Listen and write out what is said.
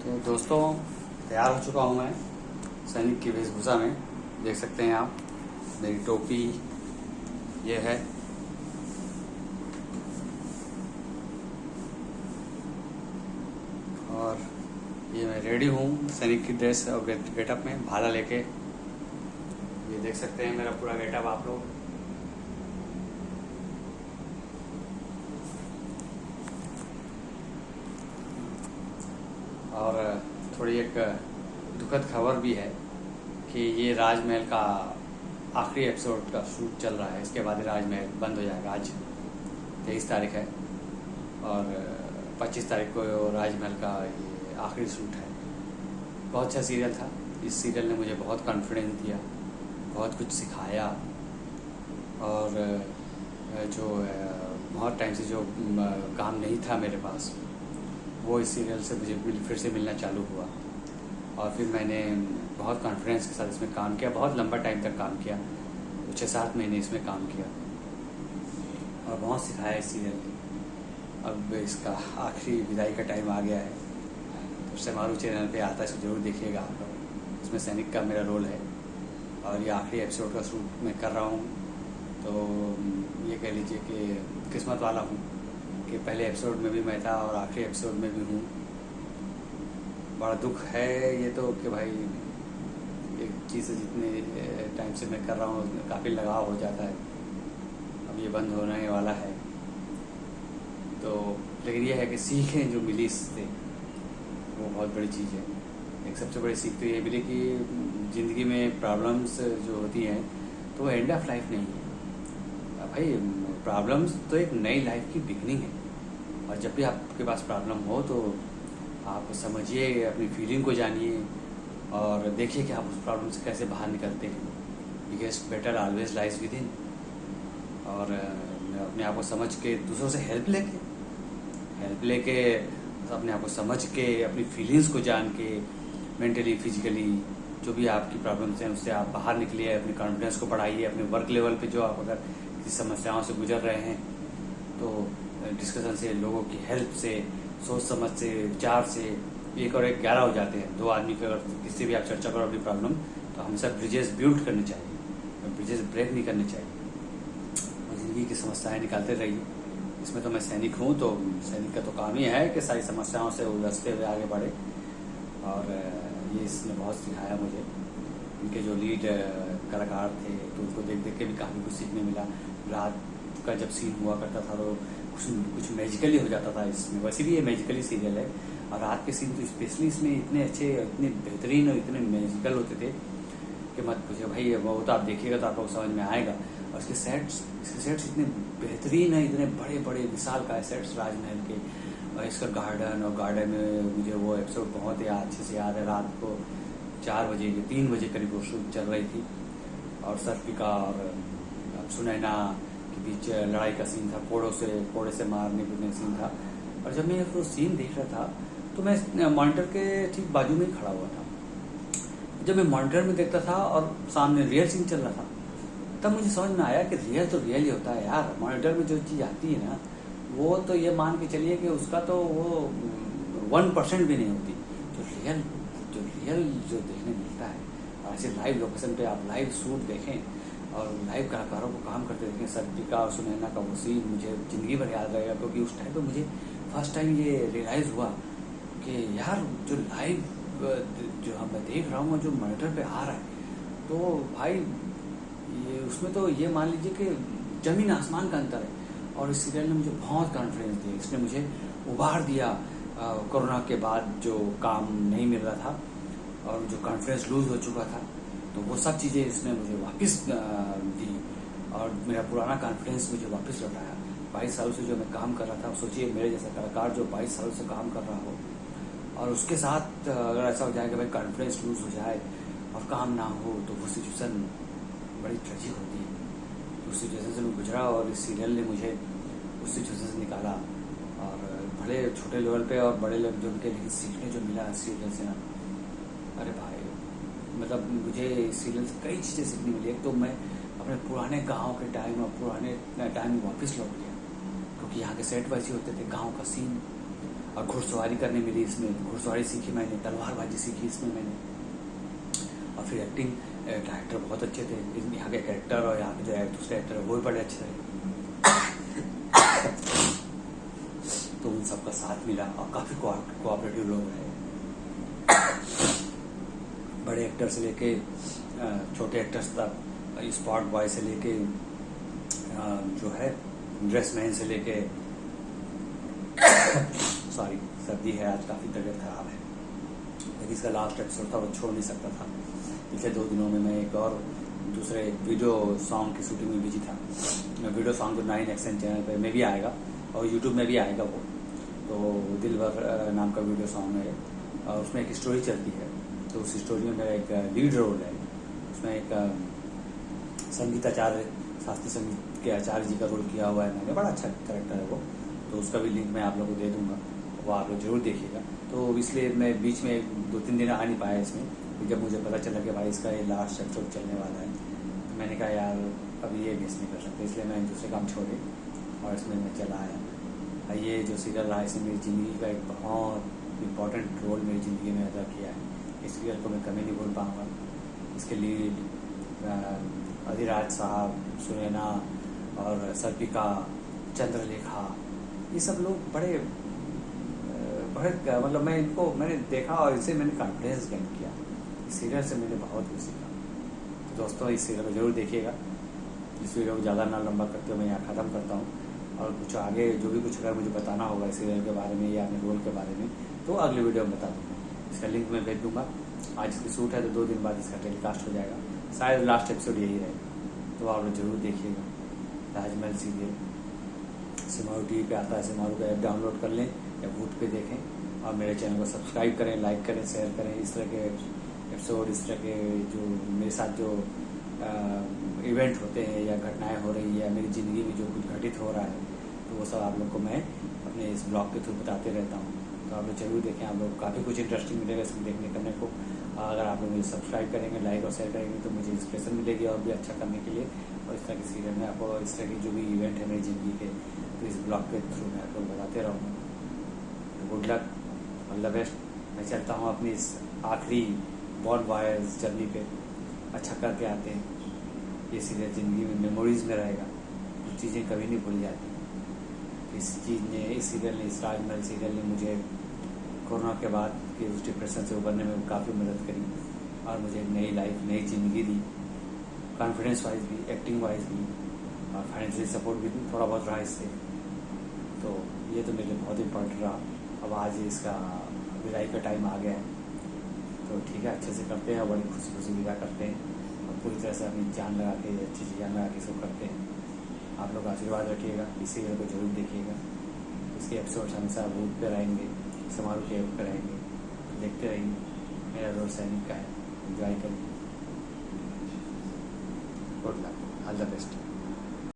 तो दोस्तों, तैयार हो चुका हूँ मैं सैनिक की वेशभूषा में। देख सकते हैं आप, मेरी टोपी ये है और ये मैं रेडी हूँ सैनिक की ड्रेस और गेटअप में, भाला लेके। ये देख सकते हैं मेरा पूरा गेटअप आप लोग। और थोड़ी एक दुखद खबर भी है कि ये राजमहल का आखिरी एपिसोड का शूट चल रहा है। इसके बाद ही राजमहल बंद हो जाएगा। आज 23 तारीख है और 25 तारीख को राजमहल का ये आखिरी शूट है। बहुत अच्छा सीरियल था। इस सीरियल ने मुझे बहुत कॉन्फिडेंस दिया, बहुत कुछ सिखाया और जो बहुत टाइम से जो काम नहीं था मेरे पास, वो इस सीरियल से मुझे फिर से मिलना चालू हुआ। और फिर मैंने बहुत कॉन्फिडेंस के साथ इसमें काम किया, बहुत लंबा टाइम तक काम किया, 6-7 महीने इसमें काम किया और बहुत सिखाया इस सीरियल ने। अब इसका आखिरी विदाई का टाइम आ गया है। तो सेमारू चैनल पे आता है, इसको जरूर देखिएगा आप लोग। इसमें सैनिक का मेरा रोल है और ये आखिरी एपिसोड का शूट मैं कर रहा हूँ। तो ये कह लीजिए कि किस्मत वाला हूँ कि पहले एपिसोड में भी मैं था और आखिरी एपिसोड में भी हूँ। बड़ा दुख है ये तो कि भाई एक चीज़ से जितने टाइम से मैं कर रहा हूँ उसमें काफ़ी लगाव हो जाता है। अब ये बंद होने वाला है तो, लेकिन ये है कि सीखें जो मिली इससे, वो बहुत बड़ी चीज़ है। एक सबसे बड़ी सीख तो ये मिली कि ज़िंदगी में प्रॉब्लम्स जो होती हैं तो वो एंड ऑफ लाइफ नहीं है भाई। प्रॉब्लम्स तो एक नई लाइफ की बिगनिंग है। और जब भी आपके पास प्रॉब्लम हो तो आप समझिए, अपनी फीलिंग को जानिए और देखिए कि आप उस प्रॉब्लम से कैसे बाहर निकलते हैं। Biggest better always lies with in. और अपने आप को समझ के दूसरों से हेल्प लेके अपने आप को समझ के, अपनी फीलिंग्स को जान के, मेंटली फिजिकली जो भी आपकी प्रॉब्लम्स हैं उससे आप बाहर निकलिए। अपनी कॉन्फिडेंस को बढ़ाइए। अपने वर्क लेवल पे जो आप अगर किसी समस्याओं से गुजर रहे हैं तो डिस्कशन से, लोगों की हेल्प से, सोच समझ से, विचार से 1 और 1 11 हो जाते हैं। 2 आदमी की अगर किसी भी आप चर्चा करो अपनी प्रॉब्लम, तो हमेशा ब्रिजेस बिल्ड करने चाहिए, ब्रिजेस ब्रेक नहीं करने चाहिए। और ज़िंदगी की समस्याएं निकालते रहिए। इसमें तो मैं सैनिक हूँ, तो सैनिक का तो काम ही है कि सारी समस्याओं से उलझते हुए आगे बढ़े। और ये इसने बहुत सिखाया मुझे। इनके जो लीड कलाकार थे तो उनको देख देख के भी काफ़ी कुछ सीखने मिला। रात का जब सीन हुआ करता था तो कुछ मैजिकली हो जाता था इसमें। वैसे भी ये मैजिकली सीरियल है और रात के सीन तो स्पेशली इसमें इतने अच्छे, इतने बेहतरीन और इतने मैजिकल होते थे कि मत पूछिए भाई। वो तो आप देखिएगा तो आपको समझ में आएगा। और इसके सेट्स इतने बेहतरीन है, इतने बड़े बड़े विशाल का सेट्स राजमहल के। और इसका गार्डन में मुझे वो एपिसोड बहुत ही अच्छे से याद है। रात को 4 बजे 3 बजे करीब वो शूट चल रही थी और सर्पिका और सुनैना के बीच लड़ाई का सीन था। कोड़े से मारने पीटने का सीन था। और जब मैं वो सीन देख रहा था तो मैं मॉनिटर के ठीक बाजू में ही खड़ा हुआ था। जब मैं मॉनिटर में देखता था और सामने रियल सीन चल रहा था, तब मुझे समझ में आया कि रियल तो रियल ही होता है यार। मॉनिटर में जो चीज़ आती है ना, वो तो ये मान के चलिए कि उसका तो वो 1% भी नहीं होती। जो रियल जो देखने मिलता है, और ऐसे लाइव लोकेशन पे आप लाइव शूट देखें और लाइव कलाकारों को काम करते देखें। सर्पिका और सुनैना का वो सीन मुझे ज़िंदगी भर याद रहेगा, क्योंकि उस टाइम पे मुझे फर्स्ट टाइम ये रियलाइज़ हुआ कि यार जो लाइव जो हम मैं देख रहा हूँ, जो मॉनिटर पे आ रहा है, तो भाई ये उसमें तो ये मान लीजिए कि ज़मीन आसमान का अंतर है। और इस सीरियल ने मुझे बहुत कॉन्फिडेंस दिया। इसने मुझे उभार दिया। कोरोना के बाद जो काम नहीं मिल रहा था और जो कॉन्फिडेंस लूज हो चुका था, तो वो सब चीज़ें इसने मुझे वापस दी और मेरा पुराना कॉन्फिडेंस मुझे वापस लौटाया। 22 साल से जो मैं काम कर रहा था, सोचिए मेरे जैसा कलाकार जो 22 साल से काम कर रहा हो और उसके साथ अगर ऐसा हो जाए कि भाई कॉन्फिडेंस लूज हो जाए और काम ना हो, तो वो सिचुएशन बड़ी ट्रेजिक होती है। उस सिचुएशन से मैं गुजरा और इस सीरियल ने मुझे उस सिचुएशन से निकाला। और बड़े छोटे लेवल पे और बड़े लेवल जो लेकिन सीखने जो मिला इस सीरियल से ना, अरे भाई मतलब मुझे इस सीरियल से कई चीज़ें सीखने मिली। एक तो मैं अपने पुराने गांव के टाइम और पुराने टाइम में वापस लौट गया, क्योंकि यहाँ के सेट वैसे होते थे, गांव का सीन और घुड़सवारी करने मिली इसमें, घुड़सवारी सीखी मैंने, तलवारबाजी सीखी इसमें मैंने। और फिर एक्टिंग, डायरेक्टर बहुत अच्छे थे, यहाँ के कैरेक्टर और यहाँ के जो दूसरे एक्टर है वो भी बड़े अच्छे थे। तो उन सबका साथ मिला और काफ़ी कोऑपरेटिव लोग रहे। बड़े एक्टर से लेके छोटे एक्टर्स तक, स्पॉट बॉय से लेके जो है ड्रेसमैन से लेके सॉरी सर्दी है आज, काफ़ी तबीयत खराब है, लेकिन इसका लास्ट एपिसोड था वो छोड़ नहीं सकता था। पिछले 2 दिनों में मैं एक और दूसरे वीडियो सॉन्ग की शूटिंग में बिजी था। वीडियो सॉन्ग तो 9XN चैनल पे में भी आएगा और यूट्यूब में भी आएगा वो। तो दिलबर नाम का वीडियो सॉन्ग है और उसमें एक स्टोरी चलती है। तो उस स्टोरी में मेरा एक लीड रोल है। उसमें एक संगीताचार्य, शास्त्रीय संगीत के आचार्य जी का रोल किया हुआ है मैंने, बड़ा अच्छा कैरेक्टर है वो। तो उसका भी लिंक मैं आप लोगों को दे दूंगा, वो आप लोग जरूर देखिएगा। तो इसलिए मैं बीच में 2-3 दिन आ नहीं पाया इसमें। जब मुझे पता चला कि भाई इसका ये लास्ट एपिसोड चलने वाला है, तो मैंने कहा यार अभी ये मिस नहीं कर सकते, इसलिए मैं दूसरे काम छोड़े और इसमें मैं चला आया। ये जो सीरियल रहा इसने मेरी ज़िंदगी का एक बहुत इम्पोर्टेंट रोल मेरी ज़िंदगी में अदा किया है। इस सीरियल को मैं कभी नहीं भूल पाऊँगा। इसके लीड अधिराज साहब, सुनैना और सर्पिका, चंद्रलेखा, ये सब लोग बड़े मतलब मैंने देखा और इनसे मैंने कॉन्फिडेंस गेन किया। इस सीरियल से मैंने बहुत कुछ सीखा। तो दोस्तों इस सीरियल को जरूर देखिएगा। इस वीडियो को ज़्यादा ना लंबा करते हुए मैं यहाँ ख़त्म करता हूँ। और कुछ आगे जो भी कुछ अगर मुझे बताना होगा इस सीरियल के बारे में या अपने रोल के बारे में, तो अगले वीडियो में बता दूँगा। इसका लिंक मैं भेज दूँगा। आज इसकी शूट है तो 2 दिन बाद इसका टेलीकास्ट हो जाएगा, शायद लास्ट एपिसोड यही रहेगा। तो आप लोग जरूर देखिएगा राजमहल सीरियल। सिमारू TV पे आता है, सिमारू का ऐप डाउनलोड कर लें या वूट पे देखें और मेरे चैनल को सब्सक्राइब करें, लाइक करें, शेयर करें। इस तरह के एपिसोड, इस तरह के जो मेरे साथ जो इवेंट होते हैं या घटनाएं हो रही है या मेरी ज़िंदगी में जो कुछ घटित हो रहा है, तो वो सब आप लोग को मैं अपने इस ब्लॉग के थ्रू बताते रहता हूँ। तो आप लोग जरूर देखें, आप लोग काफ़ी कुछ इंटरेस्टिंग मिलेगा इसमें देखने करने को। अगर आप लोग मुझे सब्सक्राइब करेंगे, लाइक और शेयर करेंगे, तो मुझे इंस्पिरेशन मिलेगी और भी अच्छा करने के लिए। और इस तरह के सीरियल में आपको इस तरह की जो भी इवेंट है मेरी ज़िंदगी के, तो इस ब्लॉग के थ्रू मैं आप लोग बताते रहूँगा। तो good luck, all the best. मैं चलता हूँ अपनी इस आखिरी बॉन्ड बॉयज जर्नी पे। अच्छा करके आते हैं। ये सीरियल ज़िंदगी में मेमोरीज में रहेगा, कुछ चीज़ें कभी नहीं भूल जाती। इस सीरियल ने, इस राजमहल सीरियल ने मुझे कोरोना के बाद के उस डिप्रेशन से उबरने में काफ़ी मदद करी और मुझे एक नई लाइफ, नई ज़िंदगी दी। कॉन्फिडेंस वाइज भी, एक्टिंग वाइज भी और फाइनेंशियल सपोर्ट भी थोड़ा बहुत रहा इससे। तो ये तो मेरे लिए बहुत इम्पोर्टेंट रहा। अब आज इसका विदाई का टाइम आ गया है, तो ठीक है, अच्छे से करते हैं और बड़ी खुशी खुशी विदा करते हैं और पूरी तरह से अपनी जान लगा के, अच्छी सी जान लगा के इसको करते हैं। आप लोग आशीर्वाद रखिएगा, इस सीरियल को जरूर देखिएगा। इसके एपिसोड्स हमेशा वूट पे रहेंगे, समारोह के ऐप पे रहेंगे, देखते रहिए। मेरा रोल सैनिक का है, एंजॉय करिए। Good luck, all the best.